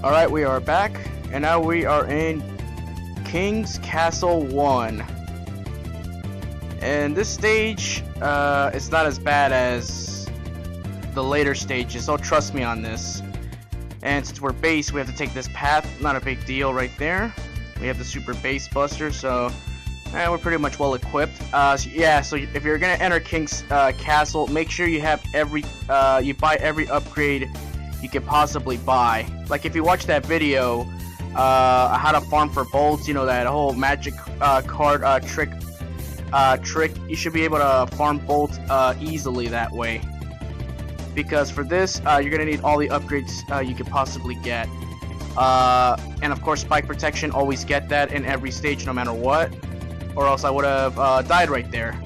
Alright, we are back, and now we are in King's Castle 1. And this stage, it's not as bad as the later stages, so trust me on this. And since we're base, we have to take this path, not a big deal right there. We have the super base buster, so we're pretty much well equipped. So if you're gonna enter King's Castle, make sure you have you buy every upgrade you can possibly buy. Like if you watch that video, how to farm for bolts, you know, that whole magic card trick, you should be able to farm bolts easily that way. Because for this, you're gonna need all the upgrades you could possibly get. And of course, spike protection, always get that in every stage no matter what, or else I would have died right there.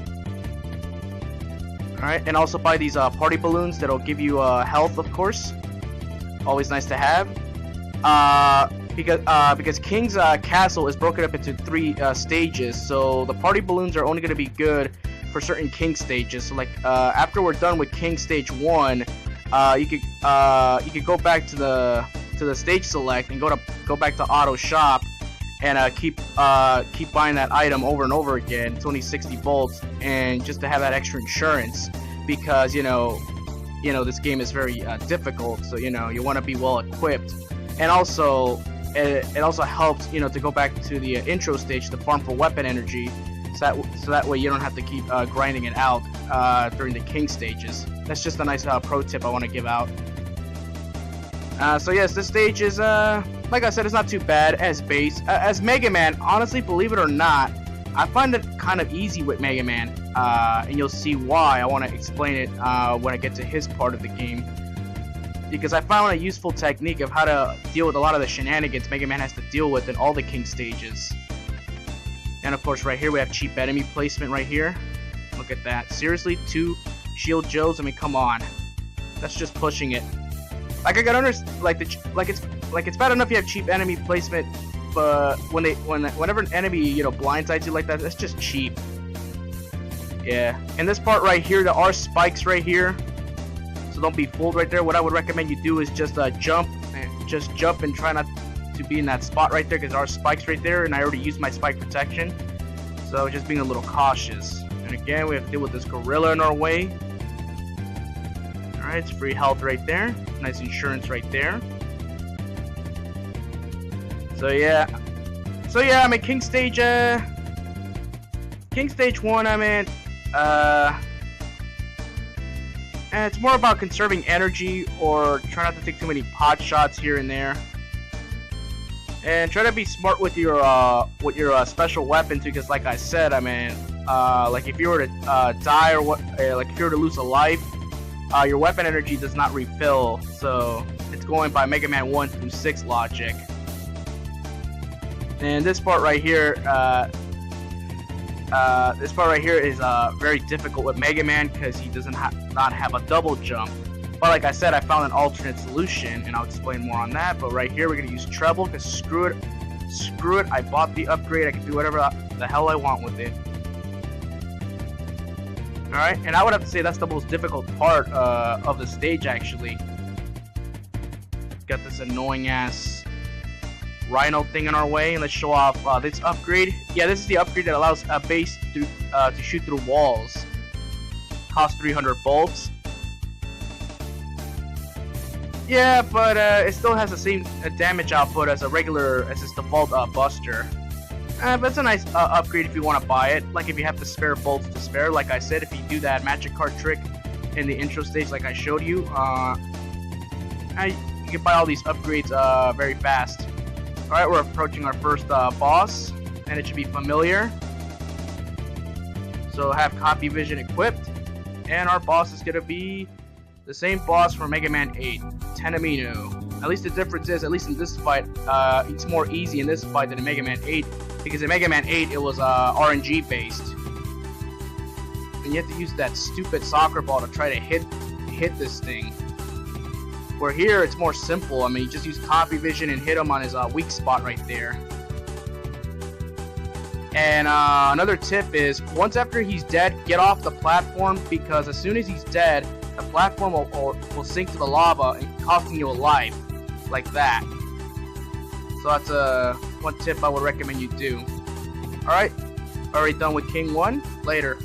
Alright, and also buy these party balloons that'll give you health, of course. Always nice to have. Because King's Castle is broken up into 3 stages, so the party balloons are only going to be good for certain King stages. So like after we're done with King Stage 1, you could go back to the stage select and go back to auto shop and keep buying that item over and over again. It's only 60 bolts, and just to have that extra insurance, because you know this game is very difficult, so you want to be well equipped. And also it also helps to go back to the intro stage to farm for weapon energy, so that way you don't have to keep grinding it out during the King stages. That's just a nice pro tip I want to give out. So yes, this stage is like I said, it's not too bad as base. As Megaman, honestly, believe it or not, I find it kind of easy with Megaman, and you'll see why. I want to explain it when I get to his part of the game, because I found a useful technique of how to deal with a lot of the shenanigans Megaman has to deal with in all the King stages. And of course, right here we have cheap enemy placement right here. Look at that. Seriously, 2 shield Joes? I mean, come on. That's just pushing it. Like I got understand, like it's bad enough you have cheap enemy placement, but whenever an enemy blindsides you like that, that's just cheap. Yeah. And this part right here, there are spikes right here, so don't be fooled right there. What I would recommend you do is just jump and try not to be in that spot right there, because there are spikes right there, and I already used my spike protection, so just being a little cautious. And again, we have to deal with this gorilla in our way. Alright, it's free health right there. Nice insurance right there. So yeah, I mean King Stage 1, I mean, and it's more about conserving energy, or try not to take too many pot shots here and there, and try to be smart with your special weapons, because like I said, I mean, like if you were to die, or like if you were to lose a life, your weapon energy does not refill, so it's going by Mega Man 1 through 6 logic. And this part right here, is very difficult with Mega Man, because he doesn't not have a double jump. But like I said, I found an alternate solution, and I'll explain more on that. But right here, we're gonna use treble, because screw it. I bought the upgrade. I can do whatever the hell I want with it. Alright, and I would have to say that's the most difficult part of the stage, actually. Got this annoying ass Rhino thing in our way, and let's show off this upgrade. Yeah, this is the upgrade that allows a base to shoot through walls. Costs 300 bolts. Yeah, but it still has the same damage output as its default buster. But it's a nice upgrade if you want to buy it. Like if you have the spare bolts to spare. Like I said, if you do that magic card trick in the intro stage, like I showed you, you can buy all these upgrades very fast. Alright, we're approaching our first boss, and it should be familiar. So have copy vision equipped, and our boss is going to be the same boss from Mega Man 8, Tenamino. At least the difference is, at least in this fight, it's more easy in this fight than in Mega Man 8, because in Mega Man 8 it was RNG based, and you have to use that stupid soccer ball to try to hit this thing. Where here it's more simple. I mean, you just use copy vision and hit him on his weak spot right there. And another tip is, once after he's dead, get off the platform, because as soon as he's dead, the platform will sink to the lava, and costing you a life, like that. So that's one tip I would recommend you do. Alright, already done with King 1. Later.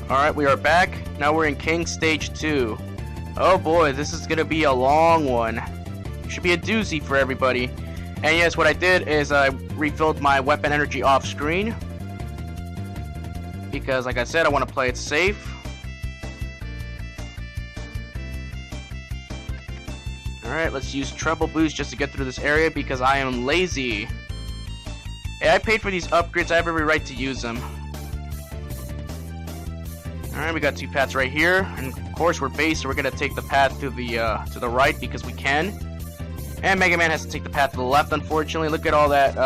Alright, we are back. Now we're in King Stage 2. Oh boy, this is gonna be a long one. Should be a doozy for everybody. And yes, what I did is I refilled my weapon energy off screen. Because like I said, I want to play it safe. Alright, let's use treble boost just to get through this area because I am lazy. Hey, I paid for these upgrades, I have every right to use them. Alright, we got 2 paths right here, and of course we're base, so we're gonna take the path to the right because we can. And Mega Man has to take the path to the left, unfortunately. Look at all that,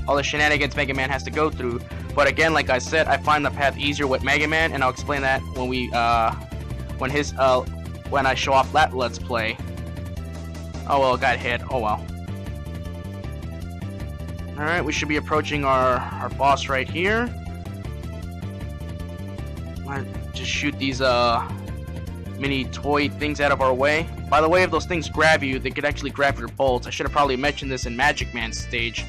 all the shenanigans Mega Man has to go through. But again, like I said, I find the path easier with Mega Man, and I'll explain that when when I show off that Let's Play. Oh well, got hit. Oh well. Alright, we should be approaching our boss right here. Just shoot these mini toy things out of our way. By the way, if those things grab you, they could actually grab your bolts. I should have probably mentioned this in Magic Man's stage,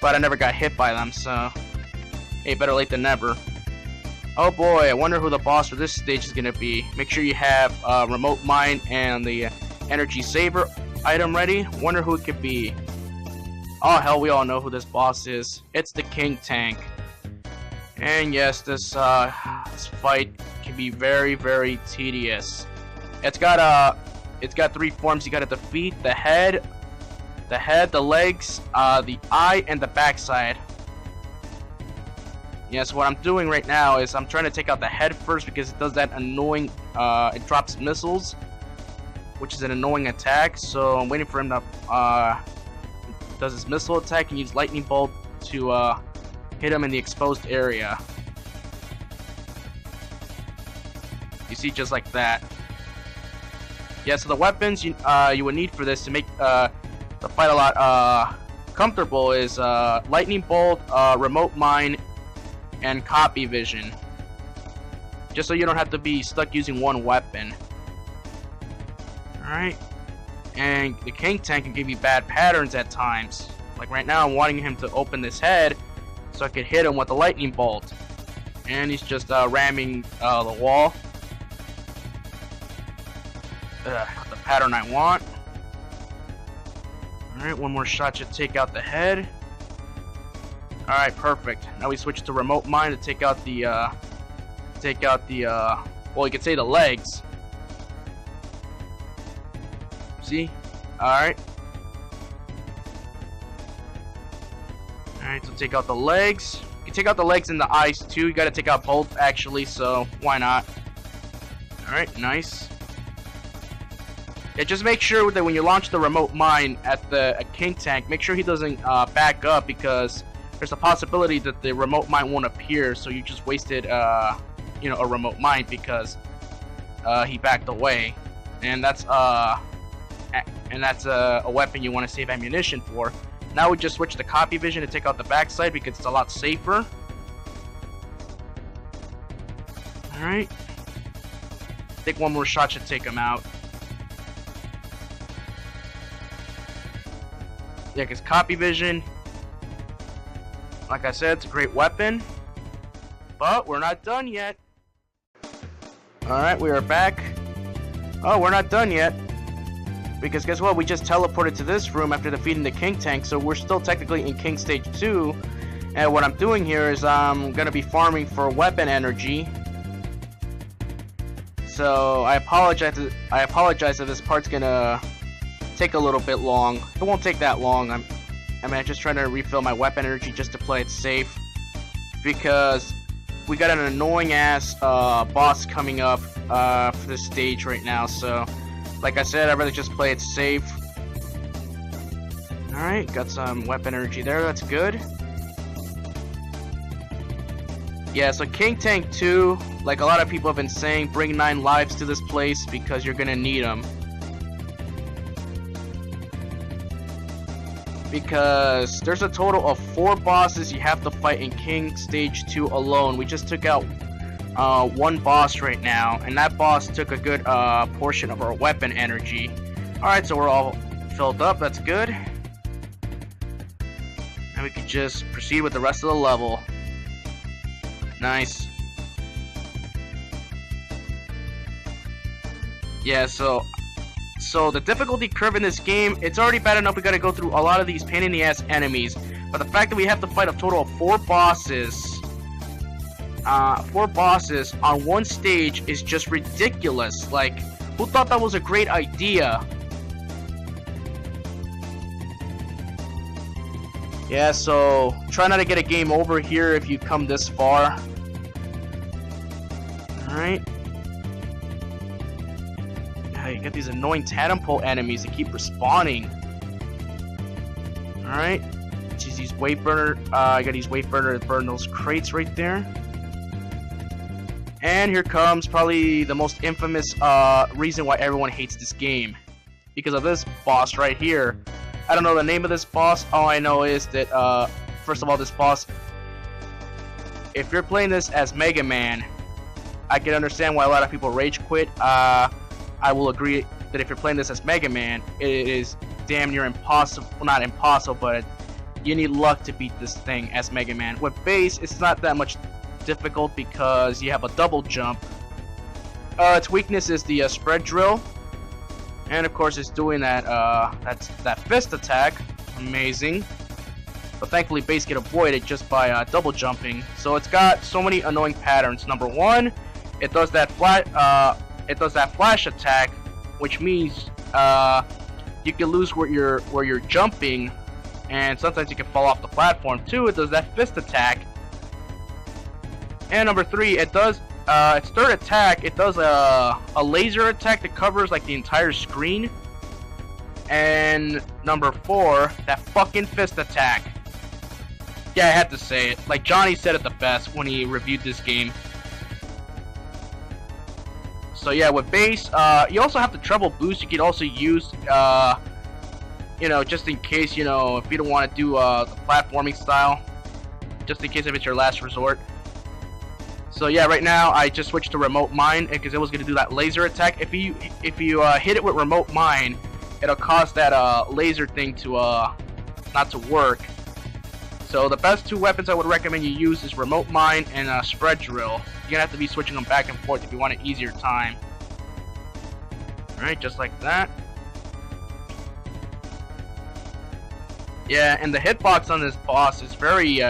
but I never got hit by them, so hey, better late than never. Oh boy, I wonder who the boss for this stage is gonna be. Make sure you have Remote Mine and the Energy Saver item ready. Wonder who it could be. Oh hell, we all know who this boss is. It's the King Tank. And yes, this fight can be very, very tedious. It's got 3 forms you gotta defeat: the head, the legs, the eye, and the backside. Yes, what I'm doing right now is I'm trying to take out the head first because it does that annoying, it drops missiles, which is an annoying attack. So I'm waiting for him to does his missile attack and use lightning bolt to hit him in the exposed area. You see, just like that. Yeah, so the weapons you would need for this to make the fight a lot comfortable is lightning bolt, remote mine, and copy vision. Just so you don't have to be stuck using one weapon. Alright. And the King Tank can give you bad patterns at times. Like right now, I'm wanting him to open this head so I could hit him with a lightning bolt. And he's just ramming the wall. Not the pattern I want. Alright, one more shot should take out the head. Alright, perfect. Now we switch to remote mine to take out the well, you could say the legs. See? Alright. Alright, so take out the legs. You can take out the legs and the eyes too. You gotta take out both actually, so why not? Alright, nice. Yeah, just make sure that when you launch the remote mine at the King Tank, make sure he doesn't back up, because there's a possibility that the remote mine won't appear, so you just wasted you know, a remote mine because he backed away. And that's a weapon you want to save ammunition for. Now we just switch to copy vision to take out the backside because it's a lot safer. Alright. I think one more shot should take him out. Yeah, because copy vision, like I said, it's a great weapon. But we're not done yet. Alright, we are back. Oh, we're not done yet. Because guess what? We just teleported to this room after defeating the King Tank, so we're still technically in King Stage 2. And what I'm doing here is I'm gonna be farming for weapon energy. So I apologize if this part's gonna take a little bit long. It won't take that long. I'm just trying to refill my weapon energy just to play it safe. Because we got an annoying ass boss coming up for this stage right now, so like I said, I'd rather just play it safe. Alright, got some weapon energy there, that's good. Yeah, so King Tank 2, like a lot of people have been saying, bring 9 lives to this place because you're gonna need them. because there's a total of 4 bosses you have to fight in King Stage 2 alone. We just took out one boss right now, and that boss took a good portion of our weapon energy. Alright, so we're all filled up, that's good. And we can just proceed with the rest of the level. Nice. Yeah, so the difficulty curve in this game, it's already bad enough we gotta go through a lot of these pain in the ass enemies, but the fact that we have to fight a total of 4 bosses on one stage is just ridiculous. Like, who thought that was a great idea? Yeah, so try not to get a game over here if you come this far. Alright. You got these annoying tadpole enemies that keep respawning. Alright. Just use weight burner. I gotta use weight burner to burn those crates right there. And here comes probably the most infamous reason why everyone hates this game. Because of this boss right here. I don't know the name of this boss. All I know is that, first of all, this boss, if you're playing this as Megaman, I can understand why a lot of people rage quit. I will agree that if you're playing this as Megaman, it is damn near impossible. Well, not impossible, but you need luck to beat this thing as Megaman. With base, it's not that much difficult because you have a double jump. Its weakness is the spread drill, and of course, it's doing that that fist attack. Amazing. But thankfully, base can avoid it just by double jumping. So it's got so many annoying patterns. Number one, it does that flash attack, which means you can lose where you're jumping, and sometimes you can fall off the platform. Two, it does that fist attack. And number three, it does its third attack. It does a laser attack that covers like the entire screen. And number four, that fucking fist attack. Yeah, I had to say it. Like Johnny said it the best when he reviewed this game. So yeah, with base, you also have the treble boost. You can also use, you know, just in case, you know, if you don't want to do the platforming style, just in case if it's your last resort. So yeah, right now I just switched to remote mine because it was gonna do that laser attack. If you hit it with remote mine, it'll cause that laser thing to not to work. So the best 2 weapons I would recommend you use is remote mine and spread drill. You're gonna have to be switching them back and forth if you want an easier time. Alright, just like that. Yeah, and the hitbox on this boss is very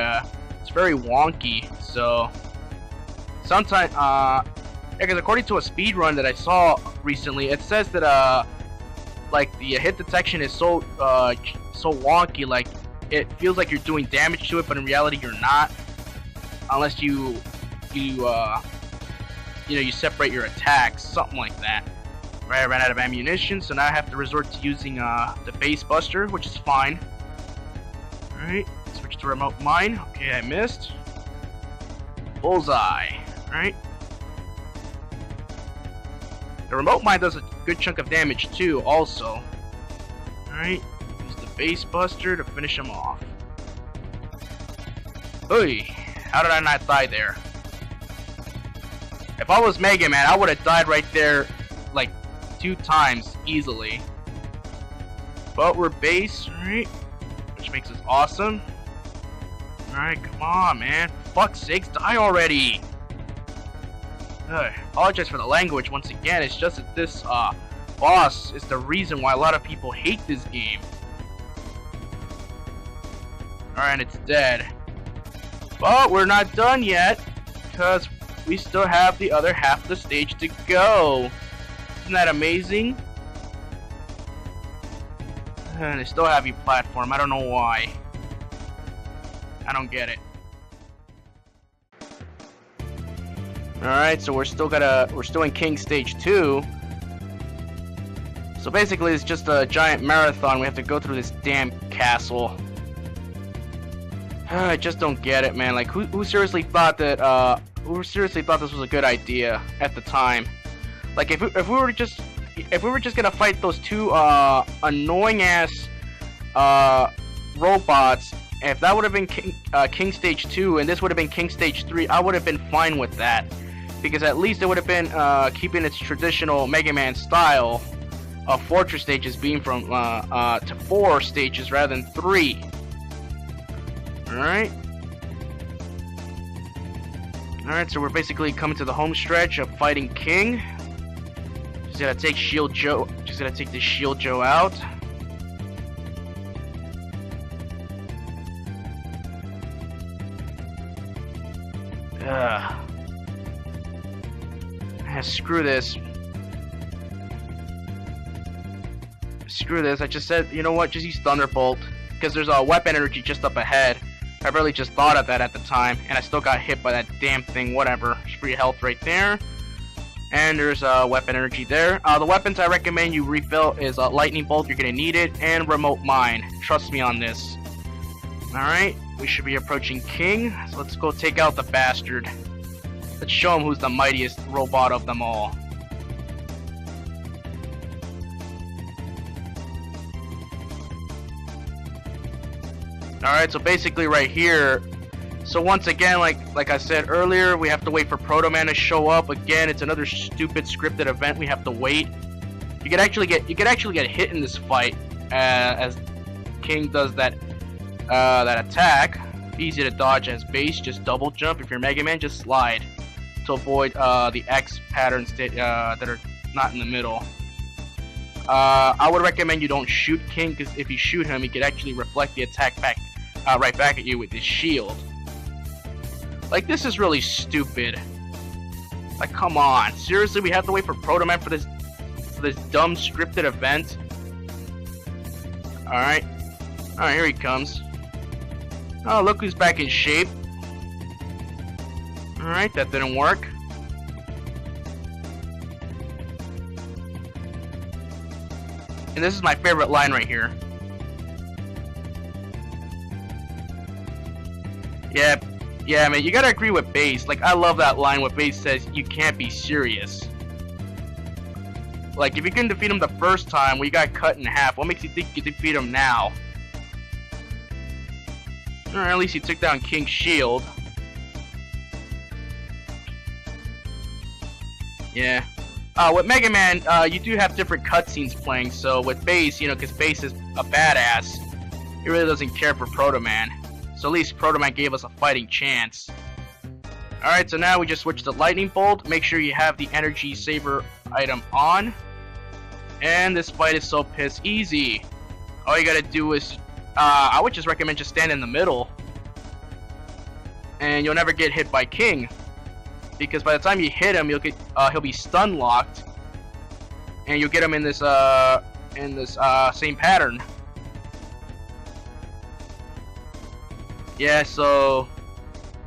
wonky. So sometimes, because according to a speed run that I saw recently, it says that like the hit detection is so wonky, like it feels like you're doing damage to it, but in reality you're not, unless you separate your attacks, something like that. Right, I ran out of ammunition, so now I have to resort to using the base buster, which is fine. Alright, switch to remote mine. Okay, I missed. Bullseye. Alright. The remote mine does a good chunk of damage too, also. Alright, use the base buster to finish him off. Oy, how did I not die there? If I was Megaman, I would have died right there like 2 times easily. But we're base, right? Which makes us awesome. Alright, come on, man. Fuck's sakes, die already! Apologize for the language once again. It's just that this boss is the reason why a lot of people hate this game. Alright, it's dead. But we're not done yet, because we still have the other half of the stage to go. Isn't that amazing? And they still have you platform. I don't know why. I don't get it. Alright, so we're still in King Stage 2. So basically it's just a giant marathon. We have to go through this damn castle. I just don't get it, man. Like who seriously thought that this was a good idea at the time? Like if we were just gonna fight those 2 annoying ass robots, if that would have been King Stage 2 and this would have been King Stage 3, I would have been fine with that. Because at least it would have been keeping its traditional Mega Man style of Fortress stages being from to 4 stages rather than 3. Alright. Alright, so we're basically coming to the home stretch of fighting King. Just gotta take Shield Joe. Just gotta take this Shield Joe out. Screw this. Screw this. I just said, you know what? Just use Thunderbolt. Because there's a weapon energy just up ahead. I really just thought of that at the time. And I still got hit by that damn thing. Whatever. It's free health right there. And there's weapon energy there. The weapons I recommend you refill is Lightning Bolt. You're going to need it. And Remote Mine. Trust me on this. Alright. We should be approaching King. So let's go take out the bastard. Let's show him who's the mightiest robot of them all. Alright, so basically right here, so once again, like I said earlier, we have to wait for Proto Man to show up. Again, it's another stupid scripted event we have to wait. You could actually get hit in this fight as King does that attack. Easy to dodge as base, just double jump. If you're Mega Man, just slide to avoid the X patterns that are not in the middle. I would recommend you don't shoot King, because if you shoot him, he could actually reflect the attack back, right back at you with his shield. Like, this is really stupid. Like, come on, seriously, we have to wait for Proto Man for this dumb scripted event. All right, here he comes. Oh, look who's back in shape. Alright, that didn't work. And this is my favorite line right here. Yeah, man, you gotta agree with Base. Like, I love that line where Base says, "You can't be serious." Like, if you couldn't defeat him the first time when you got cut in half, what makes you think you can defeat him now? Or at least he took down King's shield. Yeah. With Mega Man, you do have different cutscenes playing, so with Base, you know, because Base is a badass, he really doesn't care for Proto Man. So at least Proto Man gave us a fighting chance. Alright, so now we just switch to Lightning Bolt. Make sure you have the Energy Saver item on. And this fight is so piss easy. All you gotta do is, I would just recommend just stand in the middle. And you'll never get hit by King. Because by the time you hit him, he'll be stun locked, and you'll get him in this same pattern. Yeah, so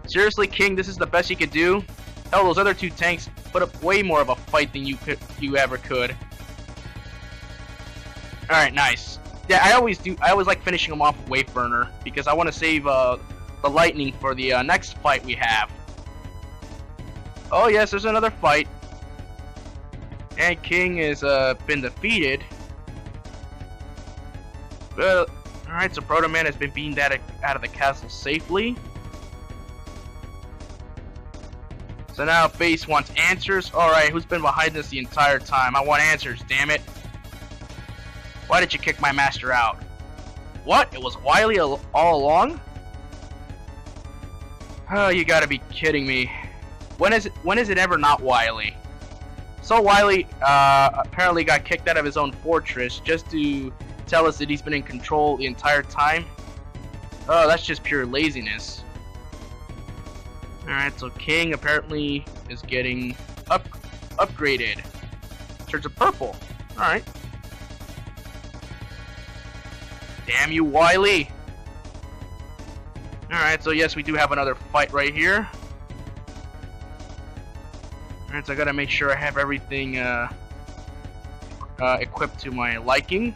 seriously, King, this is the best you could do. Hell, those other two tanks put up way more of a fight than you ever could. All right, nice. Yeah, I always like finishing them off with Wave Burner because I want to save the lightning for the next fight we have. Oh yes, there's another fight. And King has been defeated. Well, alright, so Proto Man has been beamed out of the castle safely. So now Base wants answers. Alright, who's been behind this the entire time? I want answers, damn it. Why did you kick my master out? What? It was Wily all along? Oh, you gotta be kidding me. When is it ever not Wily? So Wily apparently got kicked out of his own fortress just to tell us that he's been in control the entire time. Oh, that's just pure laziness. Alright, so King apparently is getting upgraded. Turns to purple. Alright. Damn you, Wily! Alright, so yes, we do have another fight right here. Alright, so I gotta make sure I have everything equipped to my liking.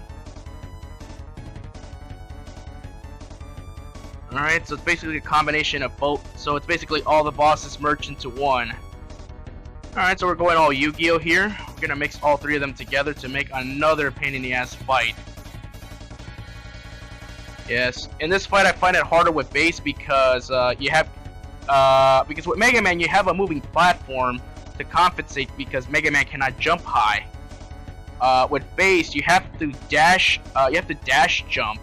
Alright, so it's basically a combination of both. So it's basically all the bosses merged into one. Alright, so we're going all Yu-Gi-Oh here. We're gonna mix all three of them together to make another pain in the ass fight. Yes, in this fight I find it harder with base because because with Mega Man you have a moving platform to compensate because Mega Man cannot jump high. With base you have to dash jump,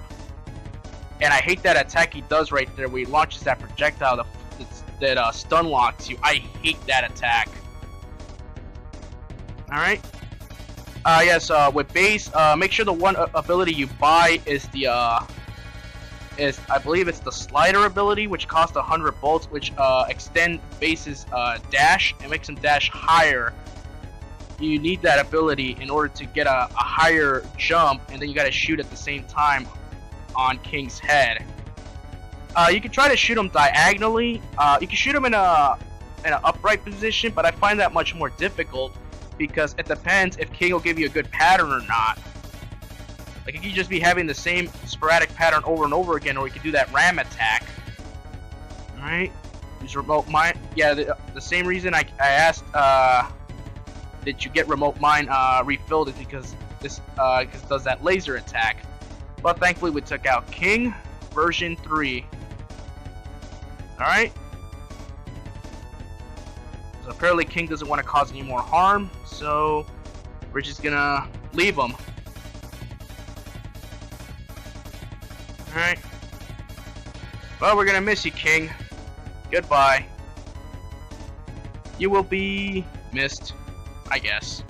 and I hate that attack he does right there where he launches that projectile that stun locks you. I hate that attack. All right. Yes. With base, make sure the one ability you buy is I believe it's the slider ability, which costs 100 bolts, which extend base's dash and makes him dash higher. You need that ability in order to get a higher jump, and then you gotta shoot at the same time on King's head. You can try to shoot him diagonally. You can shoot him in an upright position, but I find that much more difficult because it depends if King will give you a good pattern or not. Like, you could just be having the same sporadic pattern over and over again, or you could do that ram attack. Alright. Use remote mine. Yeah, the same reason I asked that you get remote mine refilled is because this it does that laser attack. But thankfully we took out King version 3. Alright. So apparently King doesn't want to cause any more harm, so we're just gonna leave him. Alright. Well, we're gonna miss you, King. Goodbye. You will be missed, I guess.